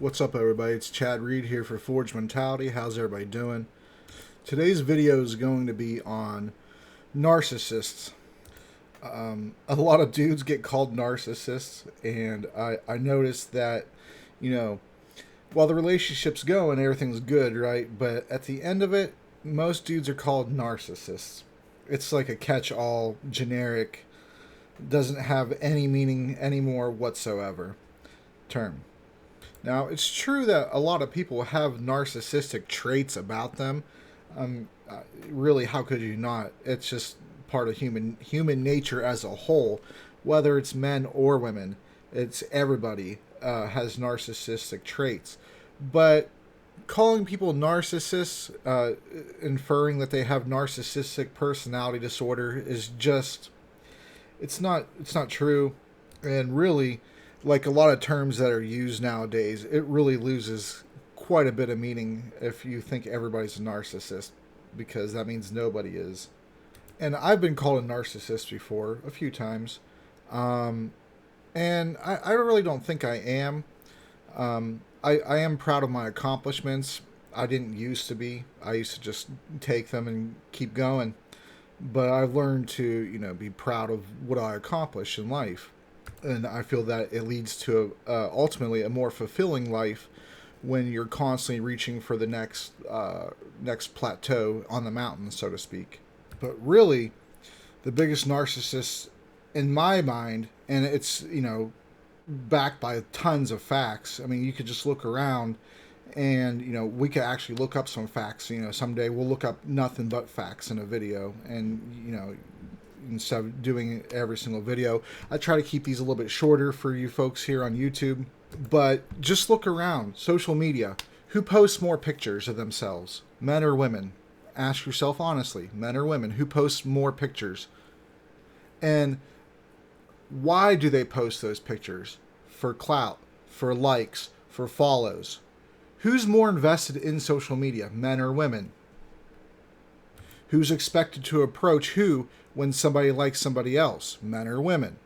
What's up, everybody? It's Chad Reed here for Forge Mentality. How's everybody doing? Today's video is going to be on narcissists. A lot of dudes get called narcissists, and I noticed that, you know, while the relationship's going, everything's good, right? But at the end of it, most dudes are called narcissists. It's like a catch-all, generic, doesn't have any meaning anymore whatsoever term. Now, it's true that a lot of people have narcissistic traits about them. Really, how could you not? It's just part of human nature as a whole, whether it's men or women. It's everybody has narcissistic traits. But calling people narcissists, inferring that they have narcissistic personality disorder, is just it's not true, and really, like a lot of terms that are used nowadays, it really loses quite a bit of meaning if you think everybody's a narcissist, because that means nobody is. And I've been called a narcissist before a few times, and I really don't think I am. I am proud of my accomplishments. I didn't used to be. I used to just take them and keep going. But I've learned to, be proud of what I accomplish in life. And I feel that it leads to ultimately a more fulfilling life when you're constantly reaching for the next plateau on the mountain, so to speak. But really, the biggest narcissist in my mind, and it's backed by tons of facts. I mean, you could just look around, and we could actually look up some facts. Someday we'll look up nothing but facts in a video, and instead of doing every single video, I try to keep these a little bit shorter for you folks here on YouTube. But just look around social media. Who posts more pictures of themselves, men or women? Ask yourself honestly, men or women, who posts more pictures? And why do they post those pictures? For clout, for likes, for follows. Who's more invested in social media, men or women? Who's expected to approach who when somebody likes somebody else, men or women?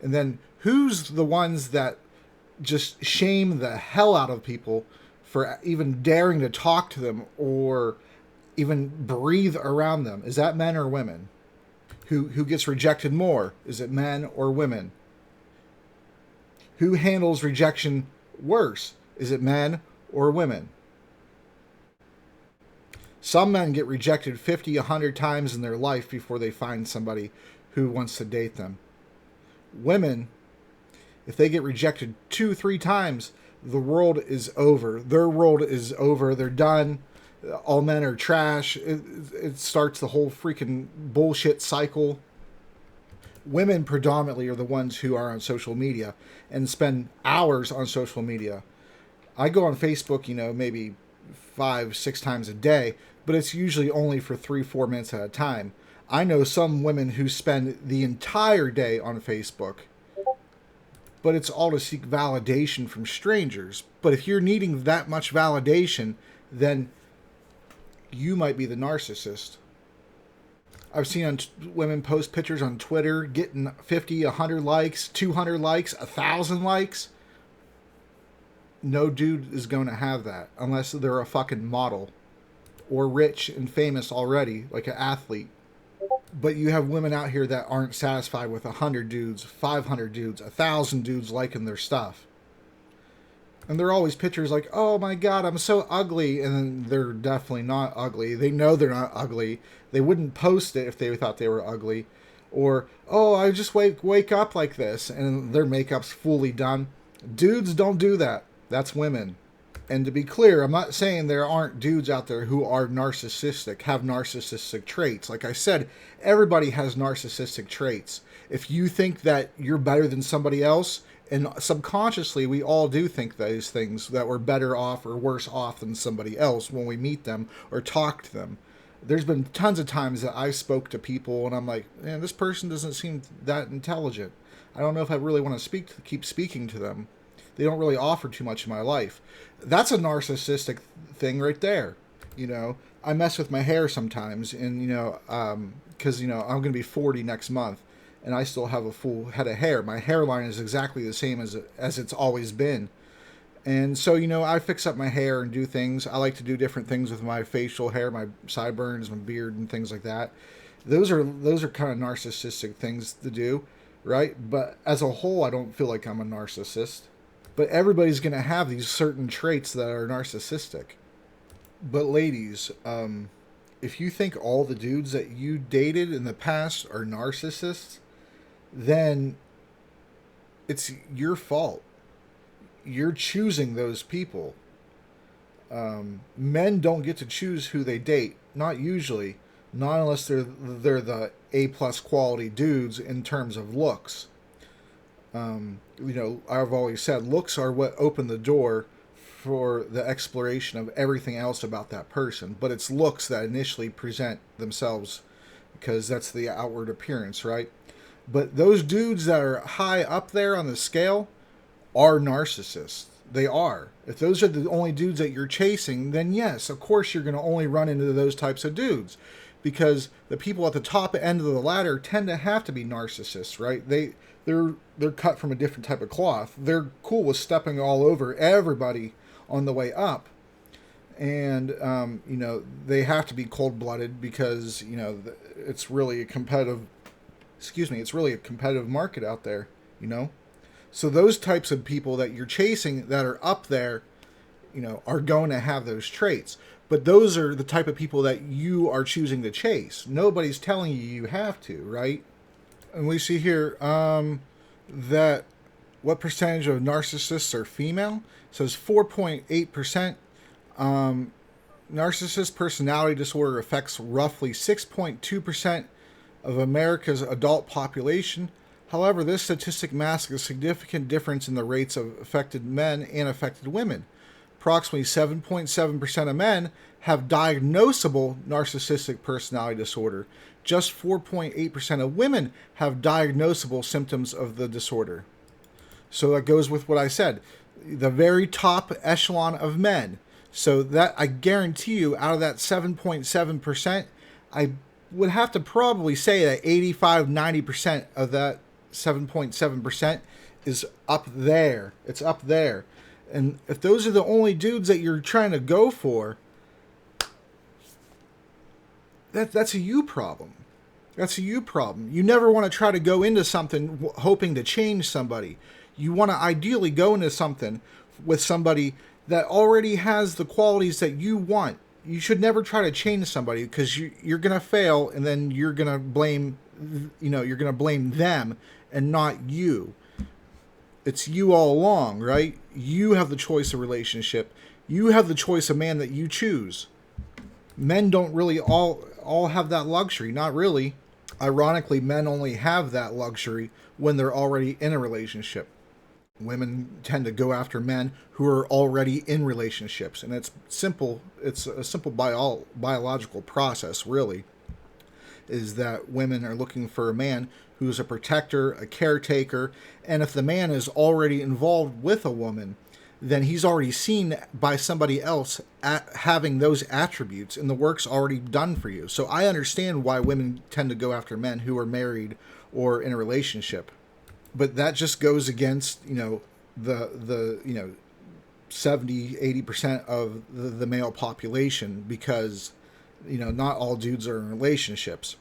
And then who's the ones that just shame the hell out of people for even daring to talk to them or even breathe around them? Is that men or women? Who gets rejected more? Is it men or women? Who handles rejection worse? Is it men or women? Some men get rejected 50, 100 times in their life before they find somebody who wants to date them. Women, if they get rejected 2, 3 times, the world is over. Their world is over. They're done. All men are trash. It starts the whole freaking bullshit cycle. Women predominantly are the ones who are on social media and spend hours on social media. I go on Facebook, maybe 5, 6 times a day, but it's usually only for 3, 4 minutes at a time. I know some women who spend the entire day on Facebook, but it's all to seek validation from strangers. But if you're needing that much validation, then you might be the narcissist. I've seen women post pictures on Twitter getting 50, 100 likes, 200 likes, 1,000 likes. No dude is going to have that unless they're a fucking model or rich and famous already, like an athlete. But you have women out here that aren't satisfied with 100 dudes, 500 dudes, 1,000 dudes liking their stuff. And they're always pictures like, oh my God, I'm so ugly. And then they're definitely not ugly. They know they're not ugly. They wouldn't post it if they thought they were ugly. Or, oh, I just wake up like this. And their makeup's fully done. Dudes don't do that. That's women. And to be clear, I'm not saying there aren't dudes out there who are narcissistic, have narcissistic traits. Like I said, everybody has narcissistic traits. If you think that you're better than somebody else, and subconsciously we all do think those things, that we're better off or worse off than somebody else when we meet them or talk to them. There's been tons of times that I spoke to people and I'm like, man, this person doesn't seem that intelligent. I don't know if I really want to keep speaking to them. They don't really offer too much in my life. That's a narcissistic thing right there. I mess with my hair sometimes, and because I'm going to be 40 next month, and I still have a full head of hair. My hairline is exactly the same as it's always been. And so, I fix up my hair and do things. I like to do different things with my facial hair, my sideburns, my beard, and things like that. Those are kind of narcissistic things to do, right? But as a whole, I don't feel like I'm a narcissist. But everybody's going to have these certain traits that are narcissistic. But ladies, if you think all the dudes that you dated in the past are narcissists, then it's your fault. You're choosing those people. Men don't get to choose who they date. Not usually. Not unless they're the A+ quality dudes in terms of looks. I've always said looks are what open the door for the exploration of everything else about that person. But it's looks that initially present themselves because that's the outward appearance, right? But those dudes that are high up there on the scale are narcissists. They are. If those are the only dudes that you're chasing, then yes, of course you're going to only run into those types of dudes. Because the people at the top end of the ladder tend to have to be narcissists, right? They're cut from a different type of cloth. They're cool with stepping all over everybody on the way up. And, they have to be cold-blooded because, it's really a competitive, it's really a competitive market out there, So those types of people that you're chasing that are up there, are going to have those traits. But those are the type of people that you are choosing to chase. Nobody's telling you have to, right? And we see here that what percentage of narcissists are female? It says 4.8%. Narcissist personality disorder affects roughly 6.2% of America's adult population. However, this statistic masks a significant difference in the rates of affected men and affected women. Approximately 7.7% of men have diagnosable narcissistic personality disorder. Just 4.8% of women have diagnosable symptoms of the disorder. So that goes with what I said. The very top echelon of men. So that, I guarantee you, out of that 7.7%, I would have to probably say that 85-90% of that 7.7% is up there. It's up there. And if those are the only dudes that you're trying to go for, that's a you problem. That's a you problem. You never want to try to go into something hoping to change somebody. You want to ideally go into something with somebody that already has the qualities that you want. You should never try to change somebody because you're going to fail, and then you're going to blame, you're going to blame them and not you. It's you all along, right? You have the choice of relationship. You have the choice of man that you choose. Men don't really all have that luxury. Not really. Ironically, men only have that luxury when they're already in a relationship. Women tend to go after men who are already in relationships. And it's simple. It's a simple biological process, really, is that women are looking for a man who's a protector, a caretaker, and if the man is already involved with a woman, then he's already seen by somebody else having those attributes, and the work's already done for you. So I understand why women tend to go after men who are married or in a relationship. But that just goes against, the 70-80% of the male population because, not all dudes are in relationships.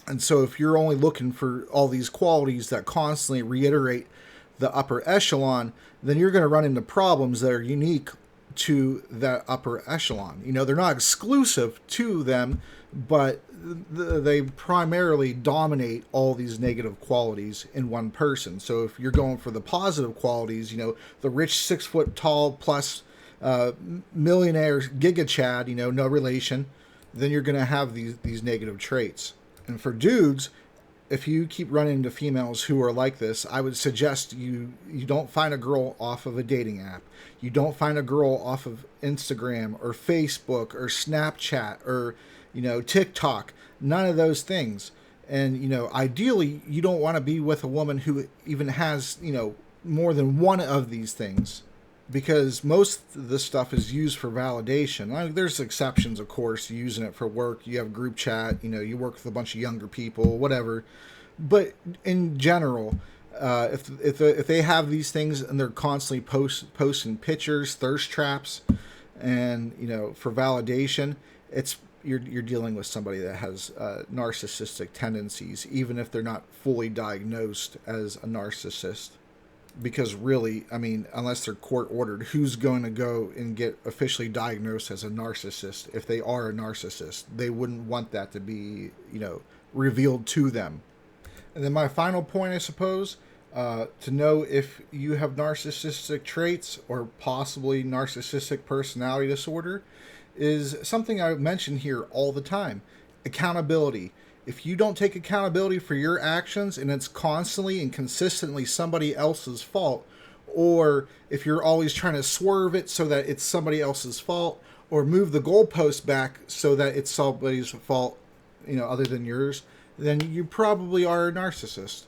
And so if you're only looking for all these qualities that constantly reiterate the upper echelon, then you're going to run into problems that are unique to that upper echelon. They're not exclusive to them, but they primarily dominate all these negative qualities in one person. So if you're going for the positive qualities, the rich 6 foot tall plus millionaire Giga Chad, no relation, then you're going to have these negative traits. And for dudes, if you keep running into females who are like this, I would suggest you don't find a girl off of a dating app. You don't find a girl off of Instagram or Facebook or Snapchat or, TikTok. None of those things. And, ideally, you don't want to be with a woman who even has, more than one of these things. Because most of this stuff is used for validation. There's exceptions, of course, using it for work. You have group chat, you work with a bunch of younger people, whatever. But in general, If they have these things and they're constantly posting pictures, thirst traps, and for validation, it's you're dealing with somebody that has narcissistic tendencies, even if they're not fully diagnosed as a narcissist. Because really, I mean, unless they're court ordered, who's going to go and get officially diagnosed as a narcissist if they are a narcissist? They wouldn't want that to be, revealed to them. And then my final point, I suppose, to know if you have narcissistic traits or possibly narcissistic personality disorder is something I mention here all the time: accountability. If you don't take accountability for your actions and it's constantly and consistently somebody else's fault, or if you're always trying to swerve it so that it's somebody else's fault, or move the goalpost back so that it's somebody's fault, other than yours, then you probably are a narcissist.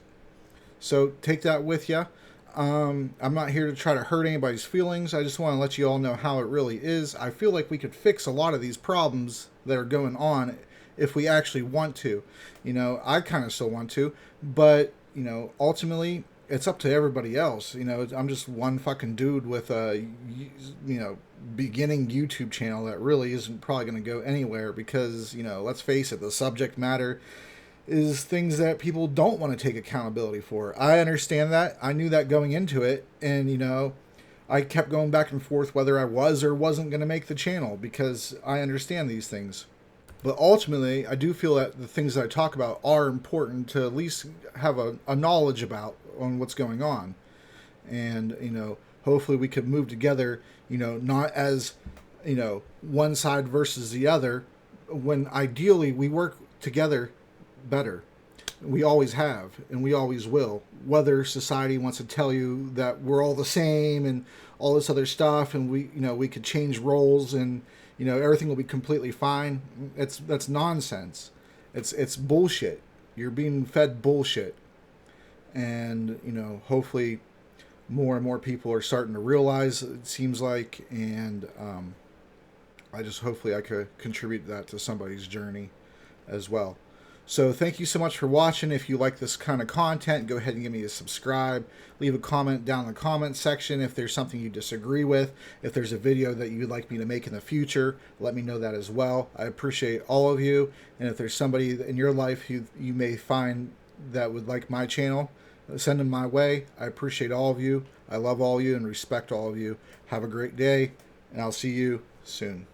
So take that with you. I'm not here to try to hurt anybody's feelings. I just want to let you all know how it really is. I feel like we could fix a lot of these problems that are going on if we actually want to. I kind of still want to, but, ultimately it's up to everybody else. I'm just one fucking dude with a, beginning YouTube channel that really isn't probably going to go anywhere because, let's face it, the subject matter is things that people don't want to take accountability for. I understand that. I knew that going into it. And, I kept going back and forth whether I was or wasn't going to make the channel because I understand these things. But ultimately, I do feel that the things that I talk about are important to at least have a knowledge about on what's going on. And, hopefully we could move together, not as, one side versus the other, when ideally we work together better. We always have, and we always will. Whether society wants to tell you that we're all the same and all this other stuff, and we could change roles and everything will be completely fine. That's nonsense. It's bullshit. You're being fed bullshit, and hopefully more and more people are starting to realize. It seems like, and hopefully I could contribute that to somebody's journey as well. So thank you so much for watching. If you like this kind of content, go ahead and give me a subscribe. Leave a comment down in the comment section if there's something you disagree with. If there's a video that you'd like me to make in the future, let me know that as well. I appreciate all of you. And if there's somebody in your life who you may find that would like my channel, send them my way. I appreciate all of you. I love all of you and respect all of you. Have a great day, and I'll see you soon.